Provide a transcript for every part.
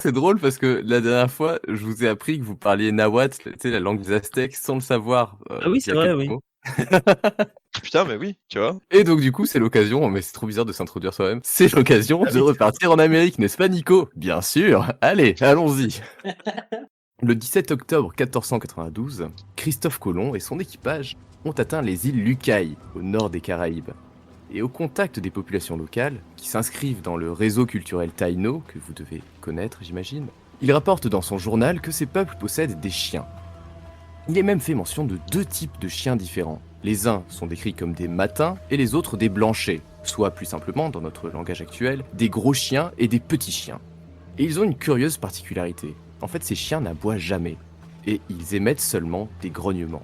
c'est drôle parce que la dernière fois, je vous ai appris que vous parliez nahuatl, tu sais, la langue des Aztèques, sans le savoir, Ah oui, il y c'est a vrai, quelques oui. mots. Putain, mais oui, tu vois? Et donc du coup, c'est l'occasion, mais c'est trop bizarre de s'introduire soi-même, c'est l'occasion Ah de oui, repartir en Amérique, n'est-ce pas Nico? Bien sûr, allez, allons-y. Le 17 octobre 1492, Christophe Colomb et son équipage ont atteint les îles Lucaï, au nord des Caraïbes. Et au contact des populations locales, qui s'inscrivent dans le réseau culturel Taïno, que vous devez connaître j'imagine, il rapporte dans son journal que ces peuples possèdent des chiens. Il est même fait mention de deux types de chiens différents. Les uns sont décrits comme des matins et les autres des blanchets, soit plus simplement, dans notre langage actuel, des gros chiens et des petits chiens. Et ils ont une curieuse particularité. En fait, ces chiens n'aboient jamais, et ils émettent seulement des grognements.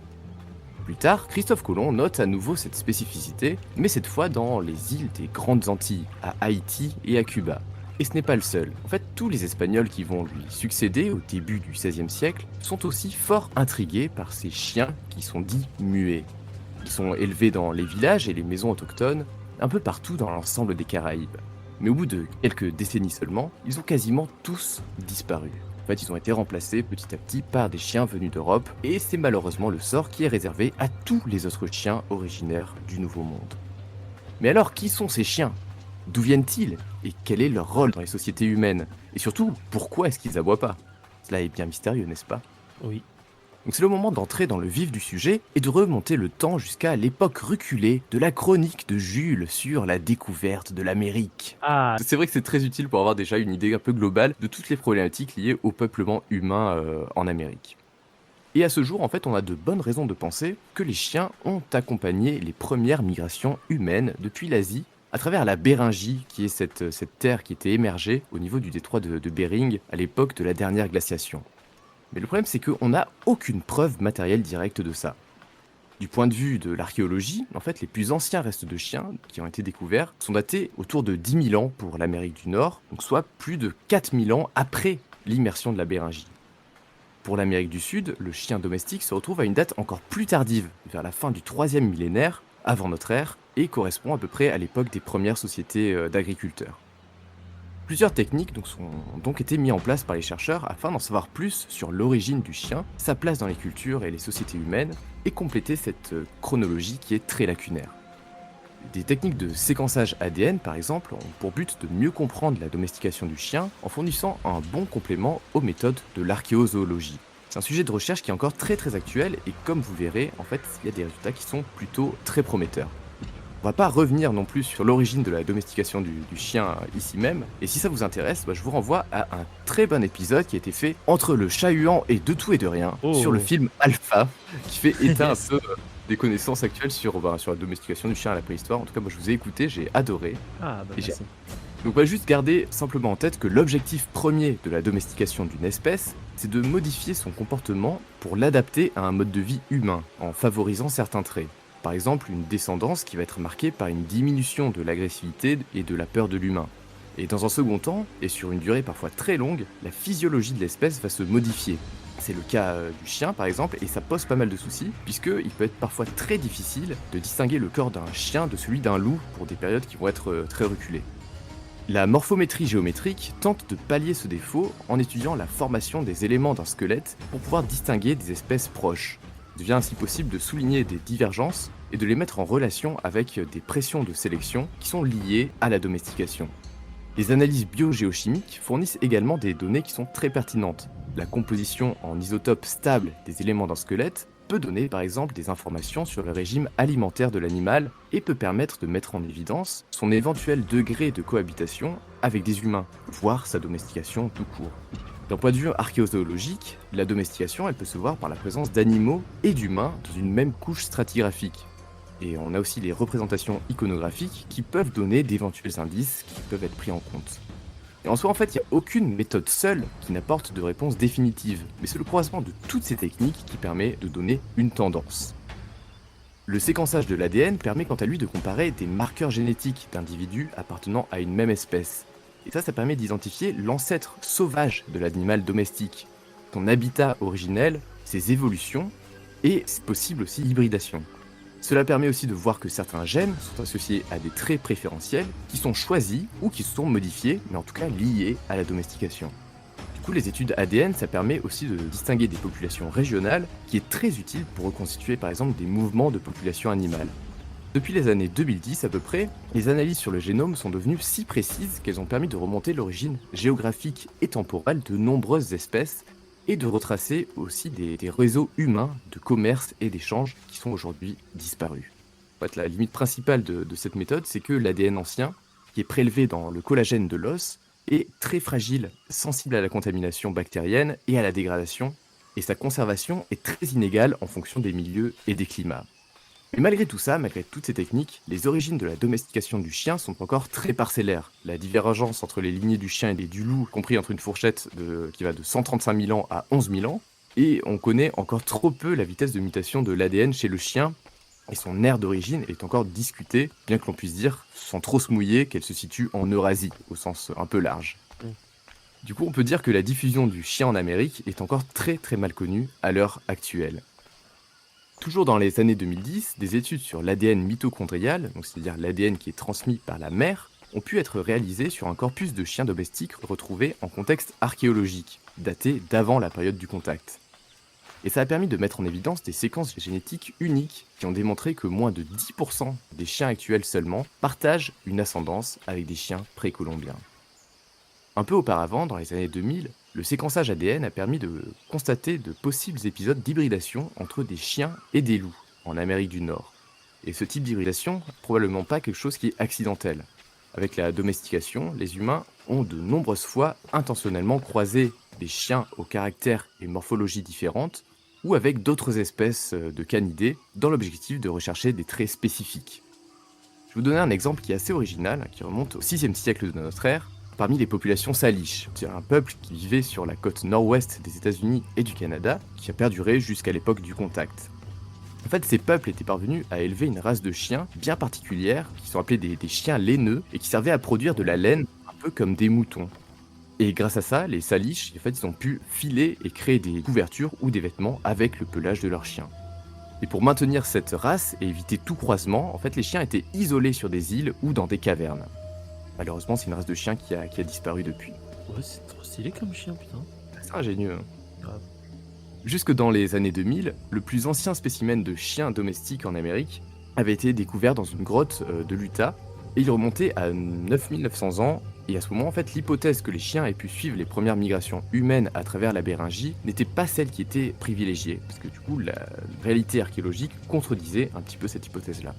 Plus tard, Christophe Colomb note à nouveau cette spécificité, mais cette fois dans les îles des Grandes Antilles, à Haïti et à Cuba. Et ce n'est pas le seul. En fait, tous les Espagnols qui vont lui succéder au début du XVIe siècle sont aussi fort intrigués par ces chiens qui sont dits muets. Ils sont élevés dans les villages et les maisons autochtones, un peu partout dans l'ensemble des Caraïbes. Mais au bout de quelques décennies seulement, ils ont quasiment tous disparu. En fait, ils ont été remplacés petit à petit par des chiens venus d'Europe, et c'est malheureusement le sort qui est réservé à tous les autres chiens originaires du Nouveau Monde. Mais alors, qui sont ces chiens? D'où viennent-ils? Et quel est leur rôle dans les sociétés humaines? Et surtout, pourquoi est-ce qu'ils aboient pas? Cela est bien mystérieux, n'est-ce pas? oui. Donc c'est le moment d'entrer dans le vif du sujet et de remonter le temps jusqu'à l'époque reculée de la chronique de Jules sur la découverte de l'Amérique. Ah, C'est vrai que c'est très utile pour avoir déjà une idée un peu globale de toutes les problématiques liées au peuplement humain en Amérique. Et à ce jour, en fait, on a de bonnes raisons de penser que les chiens ont accompagné les premières migrations humaines depuis l'Asie à travers la Béringie, qui est cette terre qui était émergée au niveau du détroit de Bering à l'époque de la dernière glaciation. Mais le problème, c'est qu'on n'a aucune preuve matérielle directe de ça. Du point de vue de l'archéologie, en fait, les plus anciens restes de chiens qui ont été découverts sont datés autour de 10 000 ans pour l'Amérique du Nord, donc soit plus de 4 000 ans après l'immersion de la Béringie. Pour l'Amérique du Sud, le chien domestique se retrouve à une date encore plus tardive, vers la fin du 3e millénaire, avant notre ère, et correspond à peu près à l'époque des premières sociétés d'agriculteurs. Plusieurs techniques ont donc été mises en place par les chercheurs afin d'en savoir plus sur l'origine du chien, sa place dans les cultures et les sociétés humaines, et compléter cette chronologie qui est très lacunaire. Des techniques de séquençage ADN, par exemple, ont pour but de mieux comprendre la domestication du chien en fournissant un bon complément aux méthodes de l'archéozoologie. C'est un sujet de recherche qui est encore très actuel et comme vous verrez, en fait, il y a des résultats qui sont plutôt très prometteurs. On va pas revenir non plus sur l'origine de la domestication du chien ici même, et si ça vous intéresse, je vous renvoie à un très bon épisode qui a été fait entre le chat-huant et de tout et de rien, sur le film Alpha, qui fait état un peu des connaissances actuelles sur la domestication du chien à la préhistoire. En tout cas, moi je vous ai écouté, j'ai adoré. Ah, bah Et j'ai- merci. Donc on va juste garder simplement en tête que l'objectif premier de la domestication d'une espèce, c'est de modifier son comportement pour l'adapter à un mode de vie humain, en favorisant certains traits. Par exemple, une descendance qui va être marquée par une diminution de l'agressivité et de la peur de l'humain. Et dans un second temps, et sur une durée parfois très longue, la physiologie de l'espèce va se modifier. C'est le cas du chien par exemple, et ça pose pas mal de soucis, puisqu'il peut être parfois très difficile de distinguer le corps d'un chien de celui d'un loup pour des périodes qui vont être très reculées. La morphométrie géométrique tente de pallier ce défaut en étudiant la formation des éléments d'un squelette pour pouvoir distinguer des espèces proches. Il devient ainsi possible de souligner des divergences et de les mettre en relation avec des pressions de sélection qui sont liées à la domestication. Les analyses biogéochimiques fournissent également des données qui sont très pertinentes. La composition en isotopes stables des éléments d'un squelette peut donner par exemple des informations sur le régime alimentaire de l'animal et peut permettre de mettre en évidence son éventuel degré de cohabitation avec des humains, voire sa domestication tout court. D'un point de vue archéozoologique, la domestication elle peut se voir par la présence d'animaux et d'humains dans une même couche stratigraphique. Et on a aussi les représentations iconographiques qui peuvent donner d'éventuels indices qui peuvent être pris en compte. Et en soi, en fait, il n'y a aucune méthode seule qui n'apporte de réponse définitive, mais c'est le croisement de toutes ces techniques qui permet de donner une tendance. Le séquençage de l'ADN permet quant à lui de comparer des marqueurs génétiques d'individus appartenant à une même espèce. Et ça permet d'identifier l'ancêtre sauvage de l'animal domestique, son habitat originel, ses évolutions, et c'est possible aussi l'hybridation. Cela permet aussi de voir que certains gènes sont associés à des traits préférentiels qui sont choisis ou qui sont modifiés, mais en tout cas liés à la domestication. Du coup, les études ADN, ça permet aussi de distinguer des populations régionales, qui est très utile pour reconstituer par exemple des mouvements de populations animales. Depuis les années 2010 à peu près, les analyses sur le génome sont devenues si précises qu'elles ont permis de remonter l'origine géographique et temporelle de nombreuses espèces et de retracer aussi des réseaux humains de commerce et d'échange qui sont aujourd'hui disparus. En fait, la limite principale de cette méthode, c'est que l'ADN ancien, qui est prélevé dans le collagène de l'os, est très fragile, sensible à la contamination bactérienne et à la dégradation, et sa conservation est très inégale en fonction des milieux et des climats. Mais malgré tout ça, malgré toutes ces techniques, les origines de la domestication du chien sont encore très parcellaires. La divergence entre les lignées du chien et du loup, compris entre une fourchette qui va de 135 000 ans à 11 000 ans, et on connaît encore trop peu la vitesse de mutation de l'ADN chez le chien, et son aire d'origine est encore discutée, bien que l'on puisse dire, sans trop se mouiller, qu'elle se situe en Eurasie, au sens un peu large. Du coup, on peut dire que la diffusion du chien en Amérique est encore très très mal connue à l'heure actuelle. Toujours dans les années 2010, des études sur l'ADN mitochondrial, donc c'est-à-dire l'ADN qui est transmis par la mère, ont pu être réalisées sur un corpus de chiens domestiques retrouvés en contexte archéologique, daté d'avant la période du contact. Et ça a permis de mettre en évidence des séquences génétiques uniques qui ont démontré que moins de 10% des chiens actuels seulement partagent une ascendance avec des chiens précolombiens. Un peu auparavant, dans les années 2000, le séquençage ADN a permis de constater de possibles épisodes d'hybridation entre des chiens et des loups en Amérique du Nord. Et ce type d'hybridation n'est probablement pas quelque chose qui est accidentel. Avec la domestication, les humains ont de nombreuses fois intentionnellement croisé des chiens aux caractères et morphologies différentes ou avec d'autres espèces de canidés dans l'objectif de rechercher des traits spécifiques. Je vais vous donner un exemple qui est assez original, qui remonte au 6e siècle de notre ère, parmi les populations salish. C'est un peuple qui vivait sur la côte nord-ouest des États-Unis et du Canada, qui a perduré jusqu'à l'époque du contact. En fait, ces peuples étaient parvenus à élever une race de chiens bien particulière, qui sont appelés des chiens laineux, et qui servaient à produire de la laine un peu comme des moutons. Et grâce à ça, les salish, en fait, ils ont pu filer et créer des couvertures ou des vêtements avec le pelage de leurs chiens. Et pour maintenir cette race et éviter tout croisement, en fait, les chiens étaient isolés sur des îles ou dans des cavernes. Malheureusement, c'est une race de chien qui a disparu depuis. Ouais, c'est trop stylé comme chien, putain. C'est ingénieux, hein. Grave. Jusque dans les années 2000, le plus ancien spécimen de chien domestique en Amérique avait été découvert dans une grotte de l'Utah, et il remontait à 9900 ans, et à ce moment, en fait, l'hypothèse que les chiens aient pu suivre les premières migrations humaines à travers la Béringie n'était pas celle qui était privilégiée, parce que du coup, la réalité archéologique contredisait un petit peu cette hypothèse-là.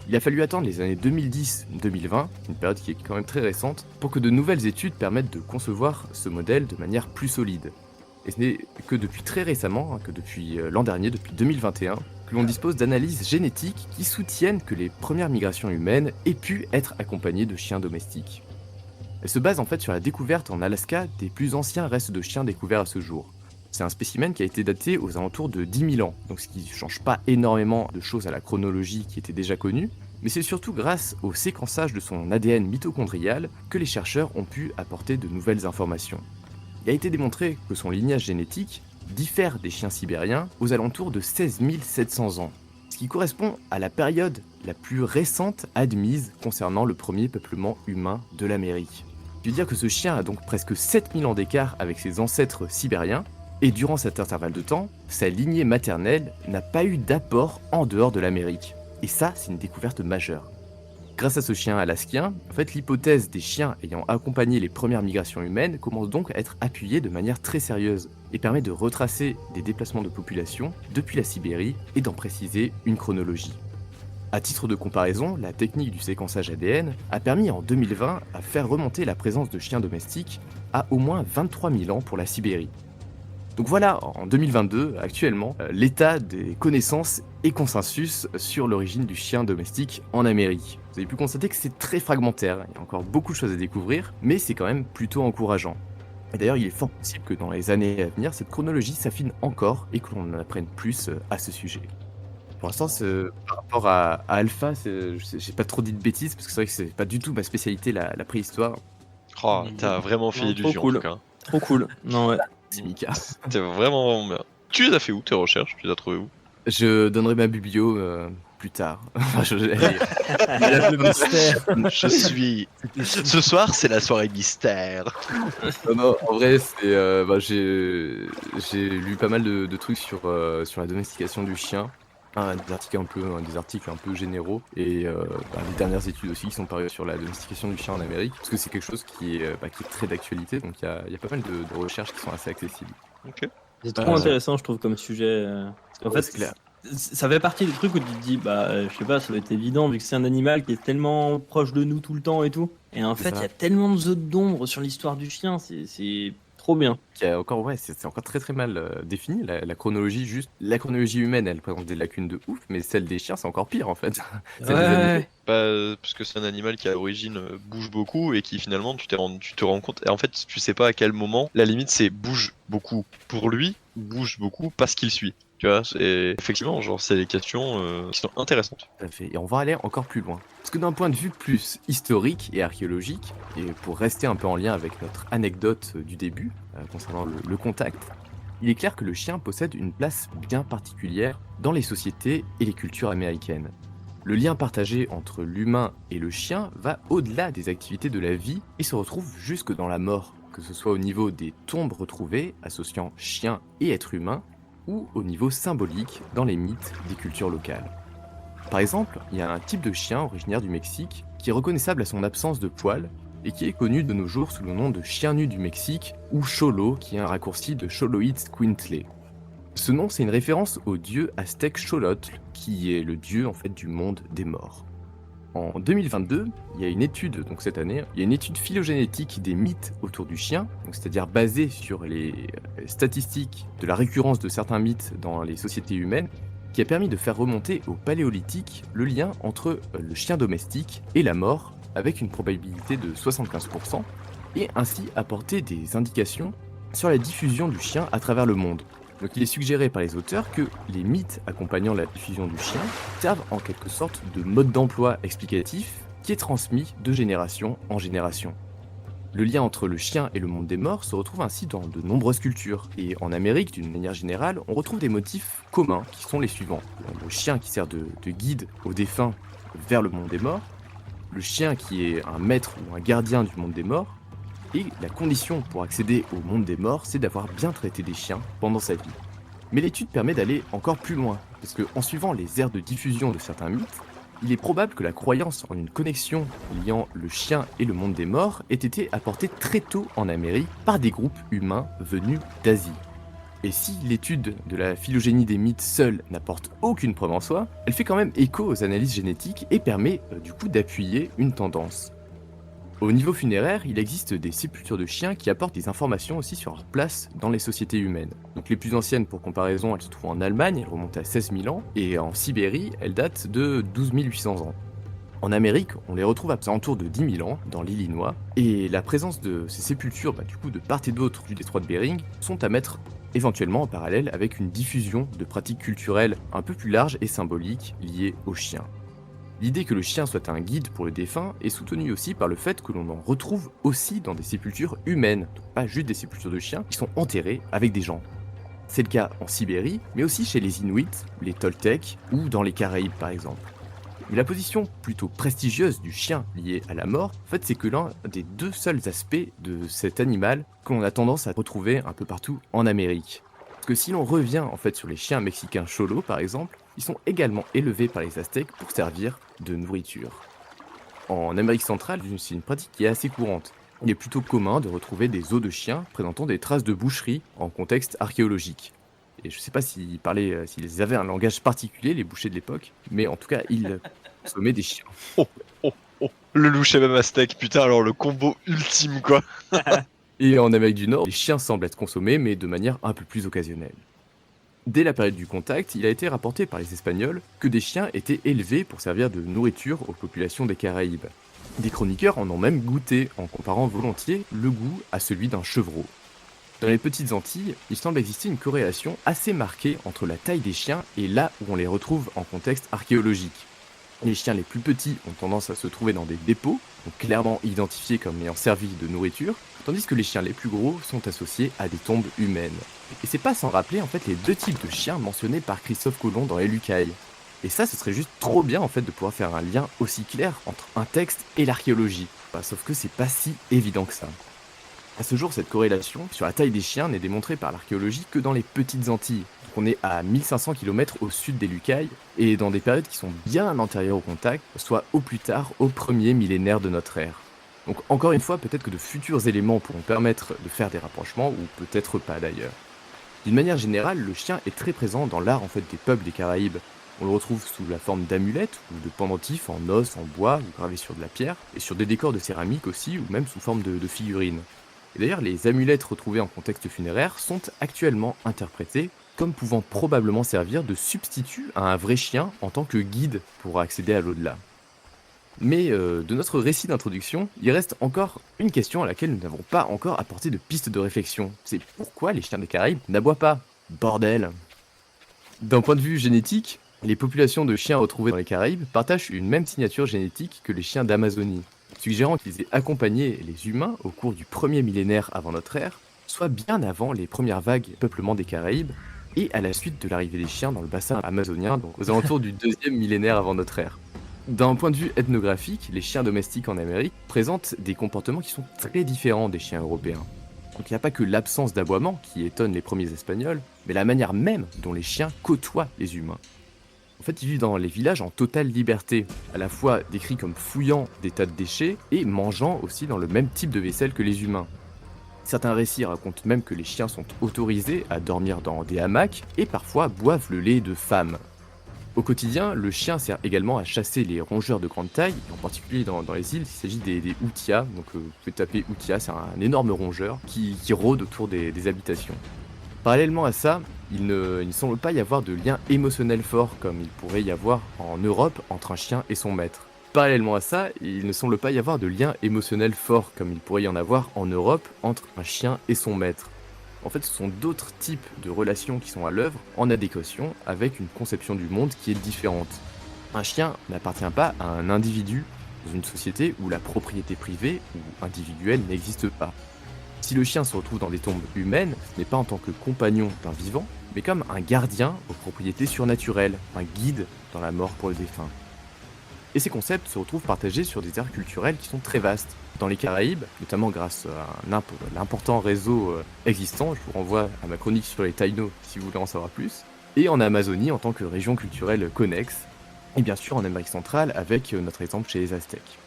Il a fallu attendre les années 2010-2020, une période qui est quand même très récente, pour que de nouvelles études permettent de concevoir ce modèle de manière plus solide. Et ce n'est que depuis très récemment, que depuis l'an dernier, depuis 2021, que l'on dispose d'analyses génétiques qui soutiennent que les premières migrations humaines aient pu être accompagnées de chiens domestiques. Elles se basent en fait sur la découverte en Alaska des plus anciens restes de chiens découverts à ce jour. C'est un spécimen qui a été daté aux alentours de 10 000 ans, donc ce qui ne change pas énormément de choses à la chronologie qui était déjà connue, mais c'est surtout grâce au séquençage de son ADN mitochondrial que les chercheurs ont pu apporter de nouvelles informations. Il a été démontré que son lignage génétique diffère des chiens sibériens aux alentours de 16 700 ans, ce qui correspond à la période la plus récente admise concernant le premier peuplement humain de l'Amérique. Je veux dire que ce chien a donc presque 7000 ans d'écart avec ses ancêtres sibériens, et durant cet intervalle de temps, sa lignée maternelle n'a pas eu d'apport en dehors de l'Amérique. Et ça, c'est une découverte majeure. Grâce à ce chien alaskien, en fait, l'hypothèse des chiens ayant accompagné les premières migrations humaines commence donc à être appuyée de manière très sérieuse et permet de retracer des déplacements de population depuis la Sibérie et d'en préciser une chronologie. À titre de comparaison, la technique du séquençage ADN a permis en 2020 à faire remonter la présence de chiens domestiques à au moins 23 000 ans pour la Sibérie. Donc voilà, en 2022, actuellement, l'état des connaissances et consensus sur l'origine du chien domestique en Amérique. Vous avez pu constater que c'est très fragmentaire, il y a encore beaucoup de choses à découvrir, mais c'est quand même plutôt encourageant. Et d'ailleurs, il est fort possible que dans les années à venir, cette chronologie s'affine encore et que l'on en apprenne plus à ce sujet. Pour l'instant, par rapport à Alpha, j'ai pas trop dit de bêtises, parce que c'est vrai que c'est pas du tout ma spécialité, la préhistoire. Oh, t'as vraiment fait Non, illusion trop cool. en tout cas. Trop cool. Non, ouais. C'est Mika. C'était vraiment bien. Tu les as fait où tes recherches? Tu les as trouvées où? Je donnerai ma biblio plus tard. Le mystère. Je suis. Ce soir, c'est la soirée mystère. Non, en vrai, j'ai lu pas mal de trucs sur la domestication du chien. Des articles un peu généraux et les dernières études aussi qui sont parues sur la domestication du chien en Amérique, parce que c'est quelque chose qui est très d'actualité, donc il y a pas mal de recherches qui sont assez accessibles. Ok. C'est trop intéressant, je trouve, comme sujet. Parce qu'en Ouais, fait, c'est clair. ça fait partie des trucs où tu te dis, je sais pas, ça va être évident vu que c'est un animal qui est tellement proche de nous tout le temps et tout. Et en C'est fait, il ça. y a tellement de zones d'ombre sur l'histoire du chien, c'est trop bien. C'est encore très très mal défini, la chronologie juste. La chronologie humaine, elle présente des lacunes de ouf, mais celle des chiens, c'est encore pire en fait. Celle des animaux. Parce que c'est un animal qui à l'origine bouge beaucoup et qui finalement tu te rends compte. Et en fait, tu sais pas à quel moment la limite c'est bouge beaucoup pour lui, bouge beaucoup parce qu'il suit. Tu vois, effectivement, genre, c'est des questions qui sont intéressantes. Tout à fait. Et on va aller encore plus loin. Parce que d'un point de vue plus historique et archéologique, et pour rester un peu en lien avec notre anecdote du début, concernant le contact, il est clair que le chien possède une place bien particulière dans les sociétés et les cultures américaines. Le lien partagé entre l'humain et le chien va au-delà des activités de la vie et se retrouve jusque dans la mort, que ce soit au niveau des tombes retrouvées associant chien et être humain, ou au niveau symbolique dans les mythes des cultures locales. Par exemple, il y a un type de chien originaire du Mexique qui est reconnaissable à son absence de poils et qui est connu de nos jours sous le nom de chien nu du Mexique ou Cholo, qui est un raccourci de Xoloitzcuintle. Ce nom, c'est une référence au dieu aztèque Xolotl, qui est le dieu en fait du monde des morts. En 2022, il y a une étude, donc cette année, il y a une étude phylogénétique des mythes autour du chien, donc c'est-à-dire basée sur les statistiques de la récurrence de certains mythes dans les sociétés humaines, qui a permis de faire remonter au paléolithique le lien entre le chien domestique et la mort, avec une probabilité de 75%, et ainsi apporter des indications sur la diffusion du chien à travers le monde. Donc il est suggéré par les auteurs que les mythes accompagnant la diffusion du chien servent en quelque sorte de mode d'emploi explicatif qui est transmis de génération en génération. Le lien entre le chien et le monde des morts se retrouve ainsi dans de nombreuses cultures, et en Amérique d'une manière générale, on retrouve des motifs communs qui sont les suivants. Le chien qui sert de guide aux défunts vers le monde des morts, le chien qui est un maître ou un gardien du monde des morts, et la condition pour accéder au monde des morts, c'est d'avoir bien traité des chiens pendant sa vie. Mais l'étude permet d'aller encore plus loin, parce qu'en suivant les aires de diffusion de certains mythes, il est probable que la croyance en une connexion liant le chien et le monde des morts ait été apportée très tôt en Amérique par des groupes humains venus d'Asie. Et si l'étude de la phylogénie des mythes seule n'apporte aucune preuve en soi, elle fait quand même écho aux analyses génétiques et permet du coup d'appuyer une tendance. Au niveau funéraire, il existe des sépultures de chiens qui apportent des informations aussi sur leur place dans les sociétés humaines. Donc les plus anciennes pour comparaison, elles se trouvent en Allemagne, elles remontent à 16 000 ans, et en Sibérie, elles datent de 12 800 ans. En Amérique, on les retrouve à alentour de 10 000 ans, dans l'Illinois, et la présence de ces sépultures, du coup de part et d'autre du détroit de Bering, sont à mettre éventuellement en parallèle avec une diffusion de pratiques culturelles un peu plus larges et symboliques liées aux chiens. L'idée que le chien soit un guide pour le défunt est soutenue aussi par le fait que l'on en retrouve aussi dans des sépultures humaines, donc pas juste des sépultures de chiens qui sont enterrées avec des gens. C'est le cas en Sibérie, mais aussi chez les Inuits, les Toltecs ou dans les Caraïbes par exemple. Mais la position plutôt prestigieuse du chien liée à la mort, en fait, c'est que l'un des deux seuls aspects de cet animal que l'on a tendance à retrouver un peu partout en Amérique. Parce que si l'on revient en fait sur les chiens mexicains Cholo par exemple, ils sont également élevés par les Aztèques pour servir de nourriture. En Amérique centrale, c'est une pratique qui est assez courante. Il est plutôt commun de retrouver des os de chiens présentant des traces de boucherie en contexte archéologique. Et je ne sais pas s'ils avaient un langage particulier, les bouchers de l'époque, mais en tout cas, ils consommaient des chiens. Oh. Le loup même aztèque, putain, alors le combo ultime quoi. Et en Amérique du Nord, les chiens semblent être consommés, mais de manière un peu plus occasionnelle. Dès la période du contact, il a été rapporté par les Espagnols que des chiens étaient élevés pour servir de nourriture aux populations des Caraïbes. Des chroniqueurs en ont même goûté en comparant volontiers le goût à celui d'un chevreau. Dans les petites Antilles, il semble exister une corrélation assez marquée entre la taille des chiens et là où on les retrouve en contexte archéologique. Les chiens les plus petits ont tendance à se trouver dans des dépôts, donc clairement identifiés comme ayant servi de nourriture, tandis que les chiens les plus gros sont associés à des tombes humaines. Et c'est pas sans rappeler en fait les deux types de chiens mentionnés par Christophe Colomb dans les Lucailles. Et ça, ce serait juste trop bien en fait de pouvoir faire un lien aussi clair entre un texte et l'archéologie. Sauf que c'est pas si évident que ça. À ce jour, cette corrélation sur la taille des chiens n'est démontrée par l'archéologie que dans les petites Antilles. Donc on est à 1500 km au sud des Lucailles, et dans des périodes qui sont bien antérieures au contact, soit au plus tard au premier millénaire de notre ère. Donc encore une fois, peut-être que de futurs éléments pourront permettre de faire des rapprochements, ou peut-être pas d'ailleurs. D'une manière générale, le chien est très présent dans l'art en fait des peuples des Caraïbes. On le retrouve sous la forme d'amulettes ou de pendentifs en os, en bois ou gravés sur de la pierre, et sur des décors de céramique aussi, ou même sous forme de figurines. Et d'ailleurs, les amulettes retrouvées en contexte funéraire sont actuellement interprétées comme pouvant probablement servir de substitut à un vrai chien en tant que guide pour accéder à l'au-delà. Mais de notre récit d'introduction, il reste encore une question à laquelle nous n'avons pas encore apporté de piste de réflexion. C'est pourquoi les chiens des Caraïbes n'aboient pas. Bordel. D'un point de vue génétique, les populations de chiens retrouvées dans les Caraïbes partagent une même signature génétique que les chiens d'Amazonie, suggérant qu'ils aient accompagné les humains au cours du premier millénaire avant notre ère, soit bien avant les premières vagues de peuplement des Caraïbes, et à la suite de l'arrivée des chiens dans le bassin amazonien, donc aux alentours du deuxième millénaire avant notre ère. D'un point de vue ethnographique, les chiens domestiques en Amérique présentent des comportements qui sont très différents des chiens européens. Donc il n'y a pas que l'absence d'aboiement qui étonne les premiers Espagnols, mais la manière même dont les chiens côtoient les humains. En fait, ils vivent dans les villages en totale liberté, à la fois décrits comme fouillant des tas de déchets et mangeant aussi dans le même type de vaisselle que les humains. Certains récits racontent même que les chiens sont autorisés à dormir dans des hamacs et parfois boivent le lait de femmes. Au quotidien, le chien sert également à chasser les rongeurs de grande taille, en particulier dans les îles, il s'agit des outia, donc vous pouvez taper outia, c'est un énorme rongeur qui rôde autour des habitations. Parallèlement à ça, il ne semble pas y avoir de lien émotionnel fort comme il pourrait y avoir en Europe entre un chien et son maître. Parallèlement à ça, il ne semble pas y avoir de lien émotionnel fort comme il pourrait y en avoir en Europe entre un chien et son maître. En fait, ce sont d'autres types de relations qui sont à l'œuvre en adéquation avec une conception du monde qui est différente. Un chien n'appartient pas à un individu dans une société où la propriété privée ou individuelle n'existe pas. Si le chien se retrouve dans des tombes humaines, ce n'est pas en tant que compagnon d'un vivant, mais comme un gardien aux propriétés surnaturelles, un guide dans la mort pour le défunt. Et ces concepts se retrouvent partagés sur des aires culturelles qui sont très vastes. Dans les Caraïbes, notamment grâce à l'important réseau existant, je vous renvoie à ma chronique sur les Taïnos si vous voulez en savoir plus, et en Amazonie en tant que région culturelle connexe, et bien sûr en Amérique centrale avec notre exemple chez les Aztèques.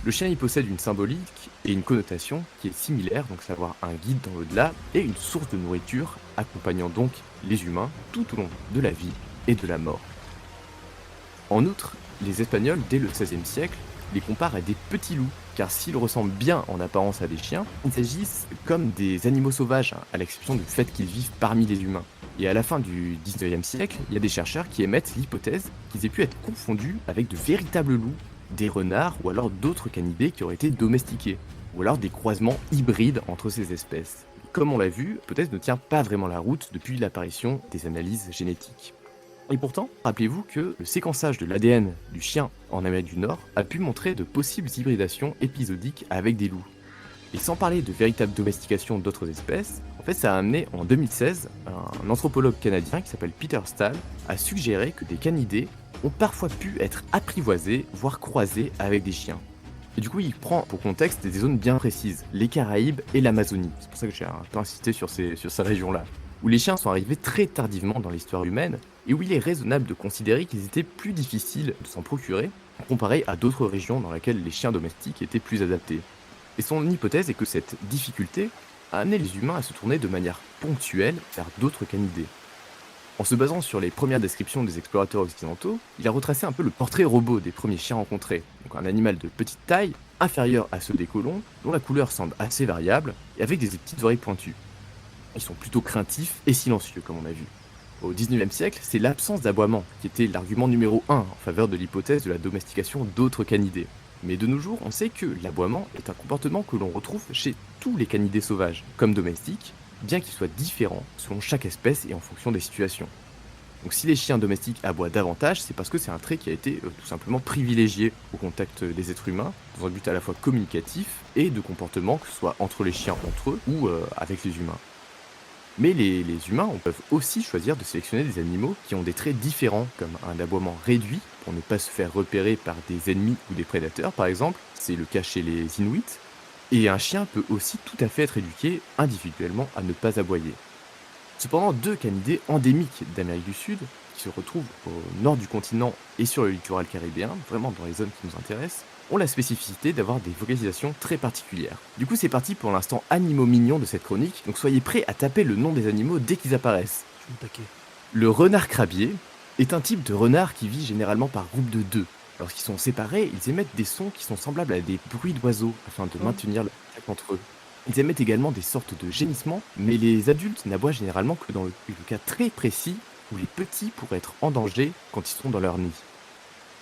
Le chien y possède une symbolique et une connotation qui est similaire, donc savoir un guide dans l'au-delà et une source de nourriture, accompagnant donc les humains tout au long de la vie et de la mort. En outre, les Espagnols, dès le XVIe siècle, les comparent à des petits loups, car s'ils ressemblent bien en apparence à des chiens, ils agissent comme des animaux sauvages, à l'exception du fait qu'ils vivent parmi les humains. Et à la fin du XIXe siècle, il y a des chercheurs qui émettent l'hypothèse qu'ils aient pu être confondus avec de véritables loups, des renards ou alors d'autres canidés qui auraient été domestiqués, ou alors des croisements hybrides entre ces espèces. Comme on l'a vu, l'hypothèse ne tient pas vraiment la route depuis l'apparition des analyses génétiques. Et pourtant, rappelez-vous que le séquençage de l'ADN du chien en Amérique du Nord a pu montrer de possibles hybridations épisodiques avec des loups. Et sans parler de véritable domestication d'autres espèces, en fait ça a amené en 2016 un anthropologue canadien qui s'appelle Peter Stahl à suggérer que des canidés ont parfois pu être apprivoisés, voire croisés avec des chiens. Et du coup il prend pour contexte des zones bien précises, les Caraïbes et l'Amazonie. C'est pour ça que j'ai un peu insisté sur ces régions-là, où les chiens sont arrivés très tardivement dans l'histoire humaine, et où il est raisonnable de considérer qu'ils étaient plus difficiles de s'en procurer, comparé à d'autres régions dans lesquelles les chiens domestiques étaient plus adaptés. Et son hypothèse est que cette difficulté a amené les humains à se tourner de manière ponctuelle vers d'autres canidés. En se basant sur les premières descriptions des explorateurs occidentaux, il a retracé un peu le portrait robot des premiers chiens rencontrés, donc un animal de petite taille, inférieur à ceux des colons, dont la couleur semble assez variable, et avec des petites oreilles pointues. Ils sont plutôt craintifs et silencieux, comme on a vu. Au XIXe siècle, c'est l'absence d'aboiement qui était l'argument numéro 1 en faveur de l'hypothèse de la domestication d'autres canidés. Mais de nos jours, on sait que l'aboiement est un comportement que l'on retrouve chez tous les canidés sauvages, comme domestiques, bien qu'il soit différent selon chaque espèce et en fonction des situations. Donc si les chiens domestiques aboient davantage, c'est parce que c'est un trait qui a été tout simplement privilégié au contact des êtres humains, dans un but à la fois communicatif et de comportement, que ce soit entre les chiens entre eux ou avec les humains. Mais les humains peuvent aussi choisir de sélectionner des animaux qui ont des traits différents, comme un aboiement réduit pour ne pas se faire repérer par des ennemis ou des prédateurs par exemple, c'est le cas chez les Inuits, et un chien peut aussi tout à fait être éduqué individuellement à ne pas aboyer. Cependant, deux canidés endémiques d'Amérique du Sud, qui se retrouvent au nord du continent et sur le littoral caribéen, vraiment dans les zones qui nous intéressent, ont la spécificité d'avoir des vocalisations très particulières. Du coup, c'est parti pour l'instant animaux mignons de cette chronique, donc soyez prêts à taper le nom des animaux dès qu'ils apparaissent. Je suis au taquet. Le renard crabier est un type de renard qui vit généralement par groupe de deux. Lorsqu'ils sont séparés, ils émettent des sons qui sont semblables à des bruits d'oiseaux afin de maintenir le contact entre eux. Ils émettent également des sortes de gémissements, mais les adultes n'aboient généralement que dans le cas très précis où les petits pourraient être en danger quand ils sont dans leur nid.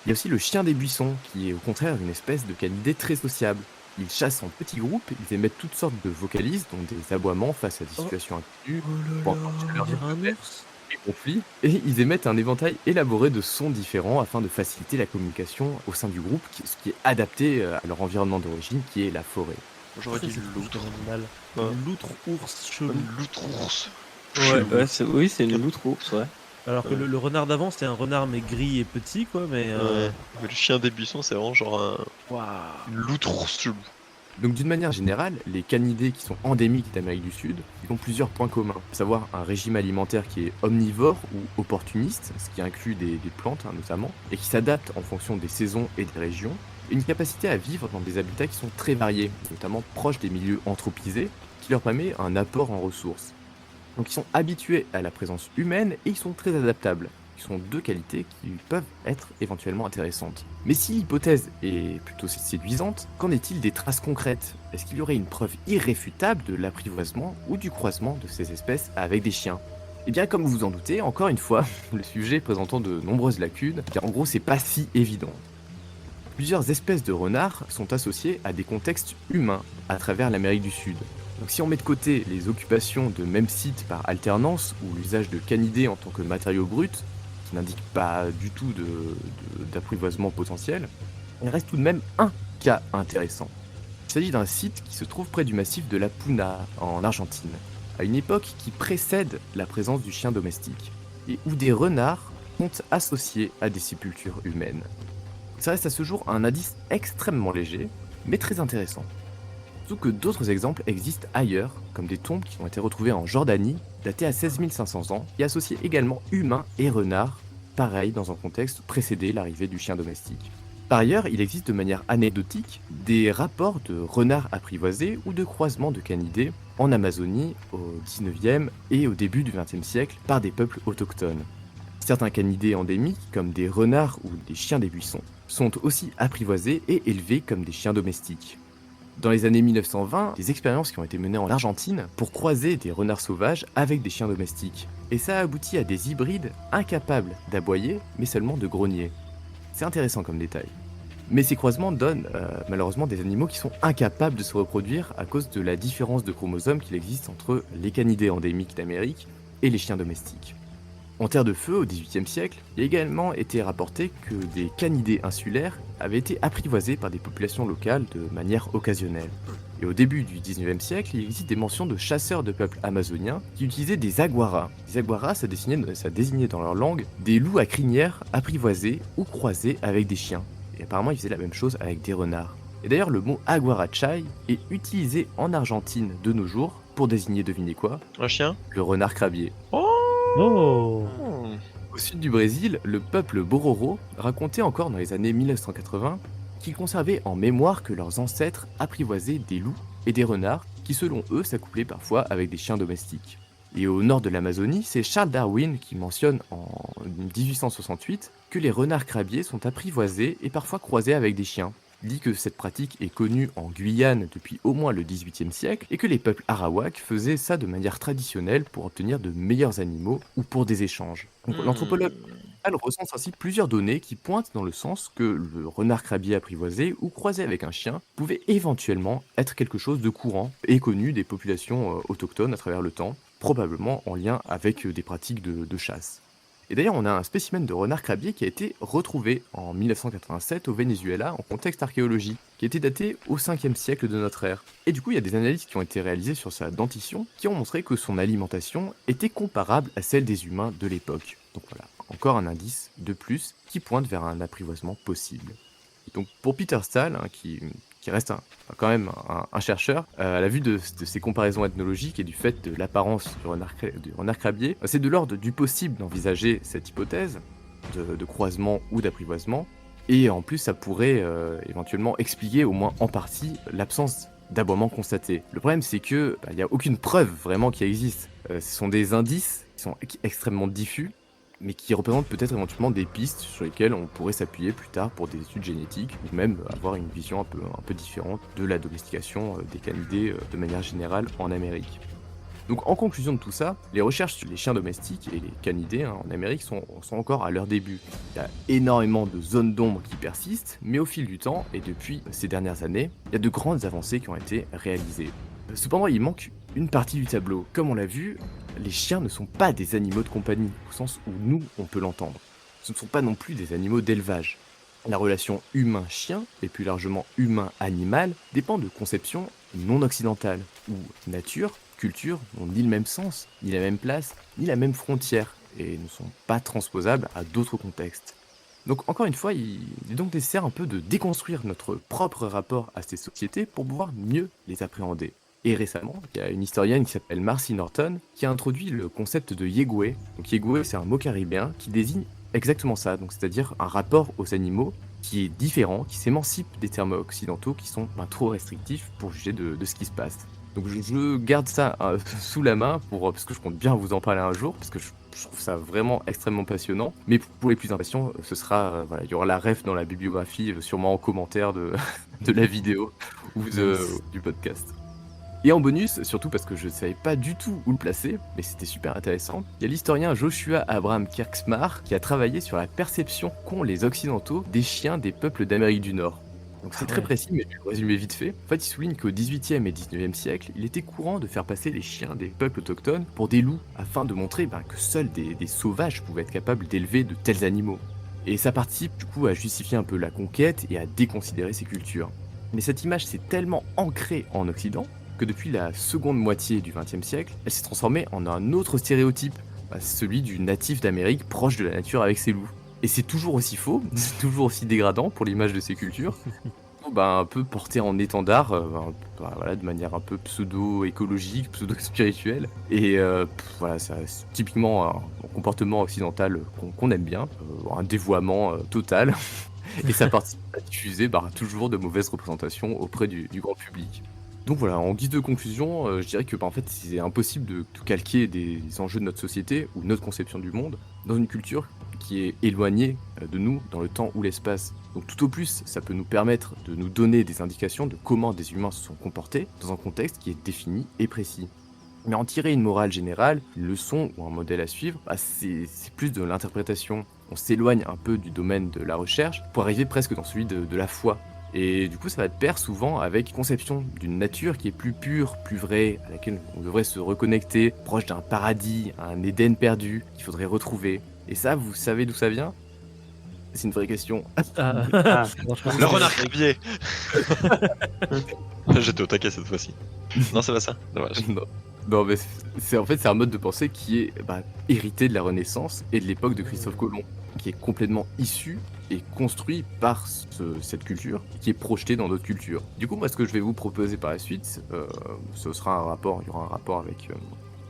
Il y a aussi le chien des buissons, qui est au contraire une espèce de canidé très sociable. Ils chassent en petits groupes, ils émettent toutes sortes de vocalises, dont des aboiements face à des Oh. situations inconnues, Oh ou là encore là, chaleur on dirait un ours. des conflits, et ils émettent un éventail élaboré de sons différents afin de faciliter la communication au sein du groupe, ce qui est adapté à leur environnement d'origine, qui est la forêt. J'aurais dit C'est fou, loutre. comme animal. Ouais. Une loutre ours chelou. Un loutre ours. Oui, c'est une loutre ours, ouais. Alors que le renard d'avant c'était un renard mais gris et petit quoi, mais. Ouais. Mais le chien des buissons, c'est vraiment genre Waouh. une loutre ours chelou. Donc d'une manière générale, les canidés qui sont endémiques d'Amérique du Sud, ils ont plusieurs points communs, à savoir un régime alimentaire qui est omnivore ou opportuniste, ce qui inclut des plantes notamment, et qui s'adapte en fonction des saisons et des régions, et une capacité à vivre dans des habitats qui sont très variés, notamment proches des milieux anthropisés, qui leur permet un apport en ressources. Donc ils sont habitués à la présence humaine et ils sont très adaptables. Ils sont deux qualités qui peuvent être éventuellement intéressantes. Mais si l'hypothèse est plutôt séduisante, qu'en est-il des traces concrètes? Est-ce qu'il y aurait une preuve irréfutable de l'apprivoisement ou du croisement de ces espèces avec des chiens? Eh bien, comme vous vous en doutez, encore une fois, le sujet présentant de nombreuses lacunes, car en gros, c'est pas si évident. Plusieurs espèces de renards sont associées à des contextes humains à travers l'Amérique du Sud. Donc si on met de côté les occupations de mêmes sites par alternance ou l'usage de canidés en tant que matériau brut, qui n'indique pas du tout d'apprivoisement potentiel, il reste tout de même un cas intéressant. Il s'agit d'un site qui se trouve près du massif de la Puna, en Argentine, à une époque qui précède la présence du chien domestique, et où des renards sont associés à des sépultures humaines. Ça reste à ce jour un indice extrêmement léger, mais très intéressant. Surtout que d'autres exemples existent ailleurs, comme des tombes qui ont été retrouvées en Jordanie, datées à 16 500 ans, et associées également humains et renards, pareil dans un contexte précédé l'arrivée du chien domestique. Par ailleurs, il existe de manière anecdotique des rapports de renards apprivoisés ou de croisements de canidés en Amazonie au 19e et au début du 20e siècle par des peuples autochtones. Certains canidés endémiques, comme des renards ou des chiens des buissons, sont aussi apprivoisés et élevés comme des chiens domestiques. Dans les années 1920, des expériences qui ont été menées en Argentine pour croiser des renards sauvages avec des chiens domestiques. Et ça a abouti à des hybrides incapables d'aboyer, mais seulement de grogner. C'est intéressant comme détail. Mais ces croisements donnent malheureusement des animaux qui sont incapables de se reproduire à cause de la différence de chromosomes qu'il existe entre les canidés endémiques d'Amérique et les chiens domestiques. En terre de feu, au XVIIIe siècle, il a également été rapporté que des canidés insulaires avaient été apprivoisés par des populations locales de manière occasionnelle. Et au début du XIXe siècle, il existe des mentions de chasseurs de peuples amazoniens qui utilisaient des aguaras. Les aguaras, ça désignait dans leur langue des loups à crinière apprivoisés ou croisés avec des chiens. Et apparemment, ils faisaient la même chose avec des renards. Et d'ailleurs, le mot aguarachai est utilisé en Argentine de nos jours pour désigner, devinez quoi? Un chien? Le renard crabier. Oh. Au sud du Brésil, le peuple Bororo racontait encore dans les années 1980 qu'ils conservaient en mémoire que leurs ancêtres apprivoisaient des loups et des renards qui selon eux s'accouplaient parfois avec des chiens domestiques. Et au nord de l'Amazonie, c'est Charles Darwin qui mentionne en 1868 que les renards crabiers sont apprivoisés et parfois croisés avec des chiens. Il dit que cette pratique est connue en Guyane depuis au moins le XVIIIe siècle et que les peuples arawaks faisaient ça de manière traditionnelle pour obtenir de meilleurs animaux ou pour des échanges. Donc, l'anthropologue recense ainsi plusieurs données qui pointent dans le sens que le renard crabier apprivoisé ou croisé avec un chien pouvait éventuellement être quelque chose de courant et connu des populations autochtones à travers le temps, probablement en lien avec des pratiques de chasse. Et d'ailleurs, on a un spécimen de renard crabier qui a été retrouvé en 1987 au Venezuela en contexte archéologique, qui a été daté au 5e siècle de notre ère. Et du coup, il y a des analyses qui ont été réalisées sur sa dentition qui ont montré que son alimentation était comparable à celle des humains de l'époque. Donc voilà, encore un indice de plus qui pointe vers un apprivoisement possible. Et donc pour Peter Stahl, qui reste quand même un chercheur, à la vue de ces comparaisons ethnologiques et du fait de l'apparence du renard crabier, c'est de l'ordre du possible d'envisager cette hypothèse de croisement ou d'apprivoisement. Et en plus, ça pourrait éventuellement expliquer, au moins en partie, l'absence d'aboiement constaté. Le problème, c'est que il n'y a aucune preuve vraiment qui existe. Ce sont des indices qui sont extrêmement diffus, mais qui représentent peut-être éventuellement des pistes sur lesquelles on pourrait s'appuyer plus tard pour des études génétiques, ou même avoir une vision un peu différente de la domestication des canidés de manière générale en Amérique. Donc en conclusion de tout ça, les recherches sur les chiens domestiques et les canidés en Amérique sont encore à leur début. Il y a énormément de zones d'ombre qui persistent, mais au fil du temps, et depuis ces dernières années, il y a de grandes avancées qui ont été réalisées. Cependant, il manque une partie du tableau. Comme on l'a vu, les chiens ne sont pas des animaux de compagnie, au sens où nous, on peut l'entendre. Ce ne sont pas non plus des animaux d'élevage. La relation humain-chien, et plus largement humain-animal, dépend de conceptions non occidentales, où nature, culture n'ont ni le même sens, ni la même place, ni la même frontière, et ne sont pas transposables à d'autres contextes. Donc encore une fois, il est donc nécessaire un peu de déconstruire notre propre rapport à ces sociétés pour pouvoir mieux les appréhender. Et récemment, il y a une historienne qui s'appelle Marcy Norton qui a introduit le concept de yegwe. Donc yegwe, c'est un mot caribéen qui désigne exactement ça, donc c'est-à-dire un rapport aux animaux qui est différent, qui s'émancipe des termes occidentaux qui sont trop restrictifs pour juger de ce qui se passe. Donc je garde ça sous la main parce que je compte bien vous en parler un jour, parce que je trouve ça vraiment extrêmement passionnant. Mais pour les plus impatients, ce sera, voilà, il y aura la ref dans la bibliographie, sûrement en commentaire de, de la vidéo ou du podcast. Et en bonus, surtout parce que je ne savais pas du tout où le placer, mais c'était super intéressant, il y a l'historien Joshua Abraham Kirksmar qui a travaillé sur la perception qu'ont les Occidentaux des chiens des peuples d'Amérique du Nord. Donc c'est très précis, mais je vais le résumer vite fait. En fait, il souligne qu'au XVIIIe et XIXe siècle, il était courant de faire passer les chiens des peuples autochtones pour des loups, afin de montrer que seuls des sauvages pouvaient être capables d'élever de tels animaux. Et ça participe du coup à justifier un peu la conquête et à déconsidérer ces cultures. Mais cette image s'est tellement ancrée en Occident que depuis la seconde moitié du XXe siècle, elle s'est transformée en un autre stéréotype, celui du natif d'Amérique proche de la nature avec ses loups. Et c'est toujours aussi faux, c'est toujours aussi dégradant pour l'image de ces cultures, un peu porté en étendard, voilà, de manière un peu pseudo-écologique, pseudo-spirituelle. Et voilà, c'est typiquement un comportement occidental qu'on aime bien, un dévoiement total. Et ça participe à diffuser toujours de mauvaises représentations auprès du grand public. Donc voilà, en guise de conclusion, je dirais que en fait, c'est impossible de calquer des enjeux de notre société ou notre conception du monde dans une culture qui est éloignée de nous dans le temps ou l'espace. Donc tout au plus, ça peut nous permettre de nous donner des indications de comment des humains se sont comportés dans un contexte qui est défini et précis. Mais en tirer une morale générale, une leçon ou un modèle à suivre, c'est plus de l'interprétation. On s'éloigne un peu du domaine de la recherche pour arriver presque dans celui de la foi. Et du coup, ça va de pair souvent avec une conception d'une nature qui est plus pure, plus vraie, à laquelle on devrait se reconnecter, proche d'un paradis, un Éden perdu qu'il faudrait retrouver. Et ça, vous savez d'où ça vient ? C'est une vraie question. Le renard crabier. J'étais au taquet cette fois-ci. Non, c'est pas ça. Dommage. Non, mais c'est un mode de pensée qui est hérité de la Renaissance et de l'époque de Christophe Colomb, qui est complètement issu et construit par cette culture, qui est projetée dans d'autres cultures. Du coup, moi, ce que je vais vous proposer par la suite, il y aura un rapport avec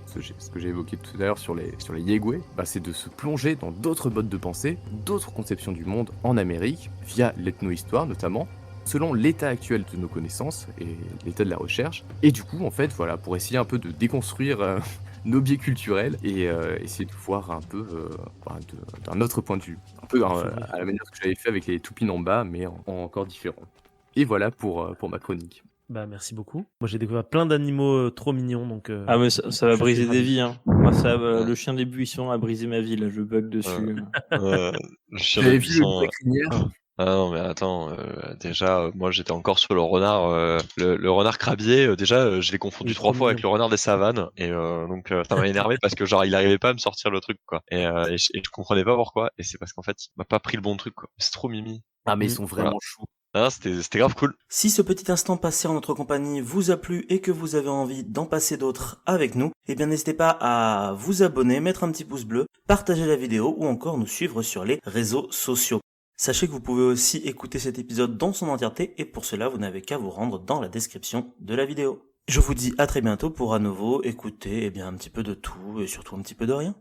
ce que j'ai évoqué tout à l'heure sur les yegwe, c'est de se plonger dans d'autres modes de pensée, d'autres conceptions du monde en Amérique, via l'ethno-histoire notamment, selon l'état actuel de nos connaissances et l'état de la recherche. Et du coup, en fait, voilà, pour essayer un peu de déconstruire nos biais culturels et essayer de voir un peu d'un autre point de vue. Un peu à la manière que j'avais fait avec les Tupinamba, mais en encore différent. Et voilà pour ma chronique. Merci beaucoup. Moi j'ai découvert plein d'animaux trop mignons, donc. Ah mais ça va briser des vies, hein. Moi le chien des buissons a brisé ma vie, là, je bug dessus. Le chien J'avais des vu buissons. le crinière. Ah non, mais attends, déjà, moi j'étais encore sur le renard, le renard crabier, déjà, je l'ai confondu Il est 3 trop fois avec mignon. le renard des savanes, et donc ça m'a énervé parce que genre il arrivait pas à me sortir le truc, quoi. Et je comprenais pas pourquoi, et c'est parce qu'en fait, il m'a pas pris le bon truc, quoi. C'est trop mimi. Ah, mais ils Mm. sont Voilà. vraiment choux. Ah, c'était grave cool. Si ce petit instant passé en notre compagnie vous a plu et que vous avez envie d'en passer d'autres avec nous, eh bien n'hésitez pas à vous abonner, mettre un petit pouce bleu, partager la vidéo ou encore nous suivre sur les réseaux sociaux. Sachez que vous pouvez aussi écouter cet épisode dans son entièreté et pour cela vous n'avez qu'à vous rendre dans la description de la vidéo. Je vous dis à très bientôt pour à nouveau écouter un petit peu de tout et surtout un petit peu de rien.